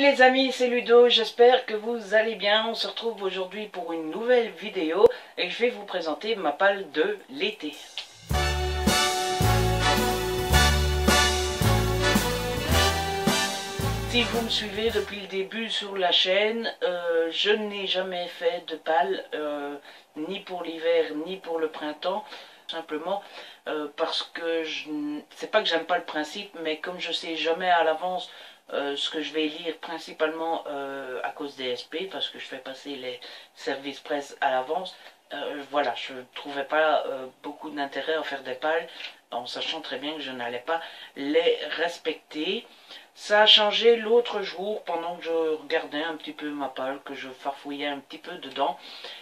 les amis, c'est Ludo, j'espère que vous allez bien. On se retrouve aujourd'hui pour une nouvelle vidéo et je vais vous présenter ma palle de l'été. Si vous me suivez depuis le début sur la chaîne, je n'ai jamais fait de palle, ni pour l'hiver ni pour le printemps. Simplement parce que c'est pas que j'aime pas le principe, mais comme je sais jamais à l'avance ce que je vais lire, principalement à cause des SP, parce que je fais passer les services presse à l'avance, voilà, je ne trouvais pas beaucoup d'intérêt à faire des pales, en sachant très bien que je n'allais pas les respecter. Ça a changé l'autre jour, pendant que je regardais un petit peu ma palle, que je farfouillais un petit peu dedans,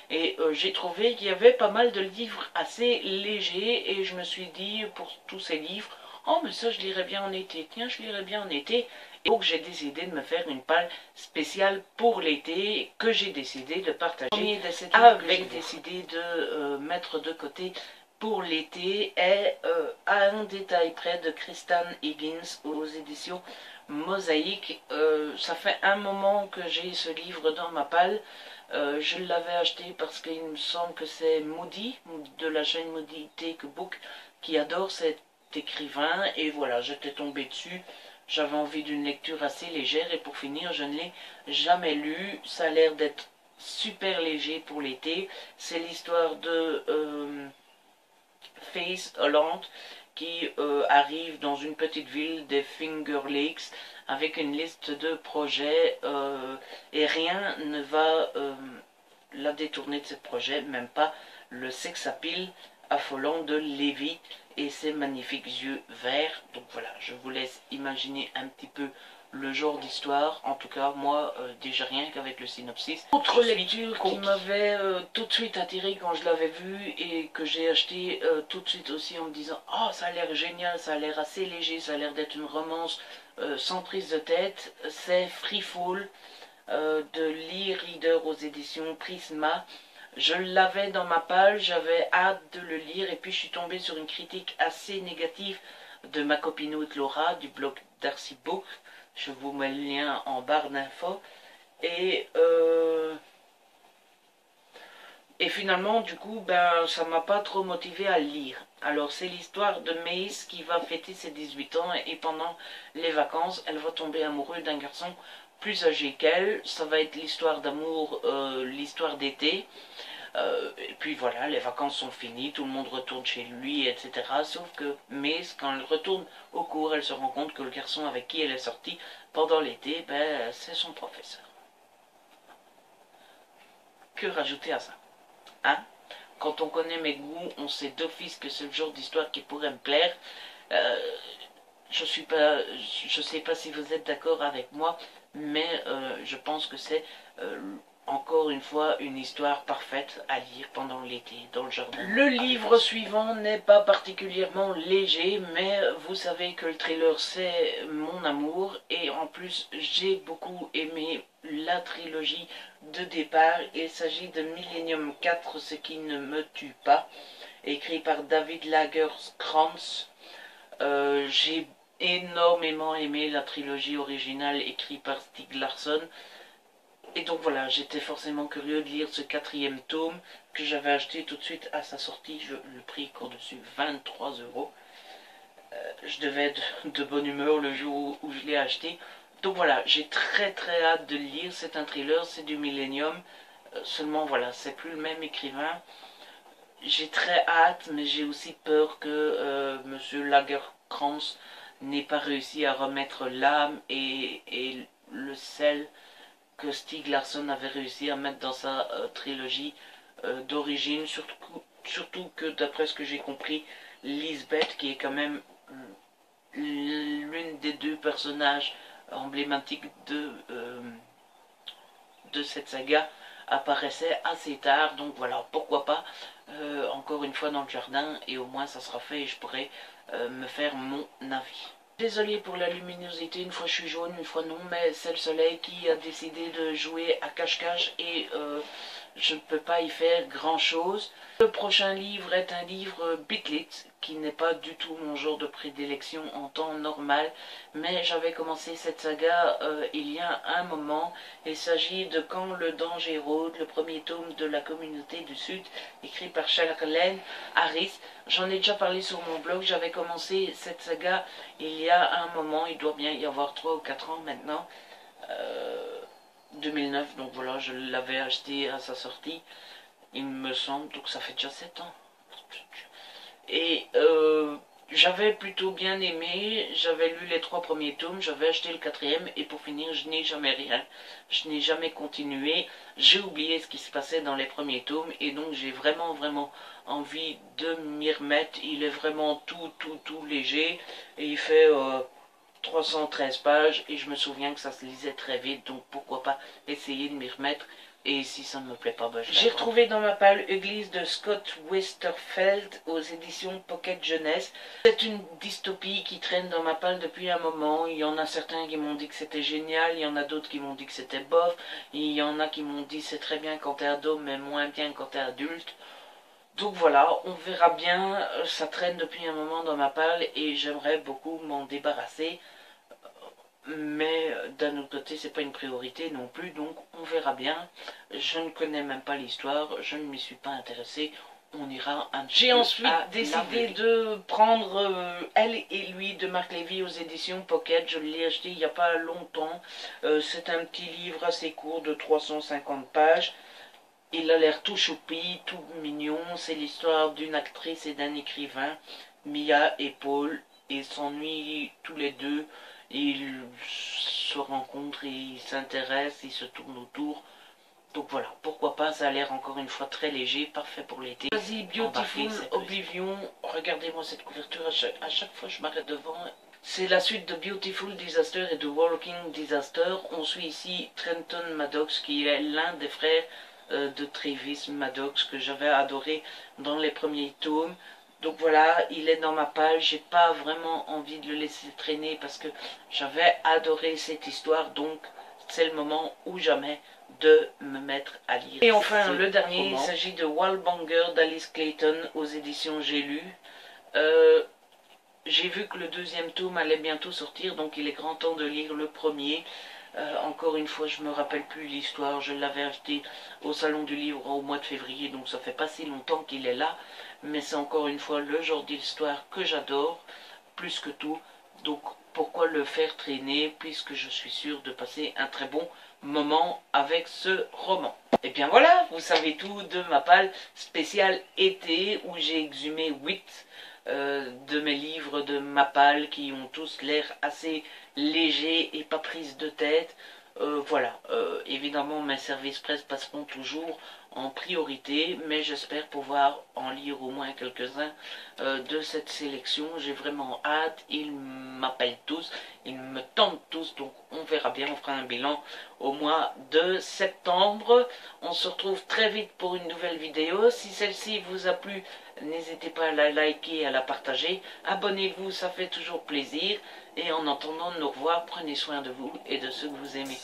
et j'ai trouvé qu'il y avait pas mal de livres assez légers, et je me suis dit, pour tous ces livres, oh mais ça je lirais bien en été, tiens je lirais bien en été. Et donc j'ai décidé de me faire une palle spéciale pour l'été, que j'ai décidé de partager. Le premier de cette livre que j'ai décidé de mettre de côté pour l'été est à un détail près de Kristan Higgins aux éditions Mosaïque. Ça fait un moment que j'ai ce livre dans ma palle. Je l'avais acheté parce qu'il me semble que c'est Moody, de la chaîne Moody Take Book, qui adore cet écrivain, et voilà, j'étais tombée dessus. J'avais envie d'une lecture assez légère, et pour finir, je ne l'ai jamais lu. Ça a l'air d'être super léger pour l'été. C'est l'histoire de Faith Holland qui arrive dans une petite ville des Finger Lakes avec une liste de projets et rien ne va la détourner de ce projet, même pas le sex appeal affolant de Lévi et ses magnifiques yeux verts. Donc voilà, je vous laisse imaginer un petit peu le genre d'histoire. En tout cas, moi, déjà rien qu'avec le synopsis. Autre lecture qui m'avait tout de suite attiré quand je l'avais vu et que j'ai acheté tout de suite aussi en me disant « Oh, ça a l'air génial, ça a l'air assez léger, ça a l'air d'être une romance sans prise de tête », c'est Free Fall de Lee Reader aux éditions Prisma. Je l'avais dans ma palle, j'avais hâte de le lire, et puis je suis tombée sur une critique assez négative de ma copinoute Laura du blog Darcy Book. Je vous mets le lien en barre d'infos. Et finalement, du coup, ben, ça m'a pas trop motivé à le lire. Alors, c'est l'histoire de Mace qui va fêter ses 18 ans, et pendant les vacances, elle va tomber amoureuse d'un garçon plus âgé qu'elle. Ça va être l'histoire d'amour, l'histoire d'été. Et puis voilà, les vacances sont finies, tout le monde retourne chez lui, etc. Sauf que Mace, quand elle retourne au cours, elle se rend compte que le garçon avec qui elle est sortie pendant l'été, ben, c'est son professeur. Que rajouter à ça, hein? Quand on connaît mes goûts, on sait d'office que c'est le genre d'histoire qui pourrait me plaire. Je sais pas si vous êtes d'accord avec moi, mais je pense que c'est encore une fois une histoire parfaite à lire pendant l'été dans le jardin. Le livre suivant n'est pas particulièrement léger, mais vous savez que le thriller c'est mon amour, et en plus j'ai beaucoup aimé la trilogie de départ. Il s'agit de Millennium 4, ce qui ne me tue pas, écrit par David Lagercrantz. J'ai énormément aimé la trilogie originale écrite par Stieg Larsson. Et donc voilà, j'étais forcément curieux de lire ce 4e tome que j'avais acheté tout de suite à sa sortie. Le prix court dessus 23 €. Je devais être de bonne humeur le jour où je l'ai acheté. Donc voilà, j'ai très hâte de le lire. C'est un thriller, c'est du Millennium. Seulement voilà, c'est plus le même écrivain. J'ai très hâte, mais j'ai aussi peur que Monsieur Lagercrantz n'ait pas réussi à remettre l'âme et le sel que Stieg Larsson avait réussi à mettre dans sa trilogie d'origine, surtout que d'après ce que j'ai compris, Lisbeth, qui est quand même l'une des deux personnages emblématiques de cette saga, apparaissait assez tard. Donc voilà, pourquoi pas encore une fois dans le jardin, et au moins ça sera fait et je pourrai me faire mon avis. Désolé pour la luminosité, une fois je suis jaune, une fois non, mais c'est le soleil qui a décidé de jouer à cache-cache, et je ne peux pas y faire grand chose. Le prochain livre est un livre Bitlit qui n'est pas du tout mon genre de prédilection en temps normal, mais j'avais commencé cette saga il y a un moment. Il s'agit de Quand le danger rôde, le premier tome de La Communauté du Sud, écrit par Charlène Harris. J'en ai déjà parlé sur mon blog, j'avais commencé cette saga il y a un moment, il doit bien y avoir 3 ou 4 ans maintenant, 2009, donc voilà, je l'avais acheté à sa sortie, il me semble, donc ça fait déjà 7 ans. Et j'avais plutôt bien aimé, j'avais lu les 3 premiers tomes, j'avais acheté le 4e et pour finir je n'ai jamais rien, je n'ai jamais continué, j'ai oublié ce qui se passait dans les premiers tomes et donc j'ai vraiment envie de m'y remettre. Il est vraiment tout léger et il fait 313 pages et je me souviens que ça se lisait très vite, donc pourquoi pas essayer de m'y remettre. Et si ça ne me plaît pas, bah, j'ai retrouvé dans ma palle Uglies de Scott Westerfeld aux éditions Pocket Jeunesse. C'est une dystopie qui traîne dans ma palle depuis un moment. Il y en a certains qui m'ont dit que c'était génial, il y en a d'autres qui m'ont dit que c'était bof, il y en a qui m'ont dit c'est très bien quand t'es ado mais moins bien quand t'es adulte. Donc voilà, on verra bien, ça traîne depuis un moment dans ma palle et j'aimerais beaucoup m'en débarrasser. Mais d'un autre côté, c'est pas une priorité non plus, donc on verra bien. Je ne connais même pas l'histoire, je ne m'y suis pas intéressé. On ira un peu. J'ai ensuite décidé de prendre Elle et lui de Marc Lévy aux éditions Pocket. Je l'ai acheté il n'y a pas longtemps. C'est un petit livre assez court de 350 pages. Il a l'air tout choupi, tout mignon. C'est l'histoire d'une actrice et d'un écrivain, Mia et Paul. Ils s'ennuient tous les deux. Ils se rencontrent, ils s'intéressent, ils se tournent autour. Donc voilà, pourquoi pas, ça a l'air encore une fois très léger, parfait pour l'été. Vas-y, Beautiful Oblivion, regardez-moi cette couverture, à chaque fois je m'arrête devant. C'est la suite de Beautiful Disaster et de Walking Disaster. On suit ici Trenton Maddox qui est l'un des frères de Travis Maddox que j'avais adoré dans les premiers tomes. Donc voilà, il est dans ma page, j'ai pas vraiment envie de le laisser traîner parce que j'avais adoré cette histoire, donc c'est le moment ou jamais de me mettre à lire. Et enfin, le dernier, il s'agit de Wallbanger d'Alice Clayton aux éditions J'ai lu. J'ai vu que le 2e tome allait bientôt sortir, donc il est grand temps de lire le premier. Encore une fois, je me rappelle plus l'histoire, je l'avais acheté au salon du livre au mois de février, donc ça fait pas si longtemps qu'il est là, mais c'est encore une fois le genre d'histoire que j'adore, plus que tout, donc pourquoi le faire traîner, puisque je suis sûr de passer un très bon moment avec ce roman. Et bien voilà, vous savez tout de ma palle spéciale été, où j'ai exhumé 8 de mes livres de ma palle qui ont tous l'air assez légers et pas prises de tête. Voilà, évidemment mes services presse passeront toujours en priorité, mais j'espère pouvoir en lire au moins quelques-uns de cette sélection. J'ai vraiment hâte, ils m'appellent tous, ils me tentent tous, donc on verra bien, on fera un bilan au mois de septembre. On se retrouve très vite pour une nouvelle vidéo. Si celle-ci vous a plu, n'hésitez pas à la liker et à la partager. Abonnez-vous, ça fait toujours plaisir. Et en attendant de nous revoir, prenez soin de vous et de ceux que vous aimez.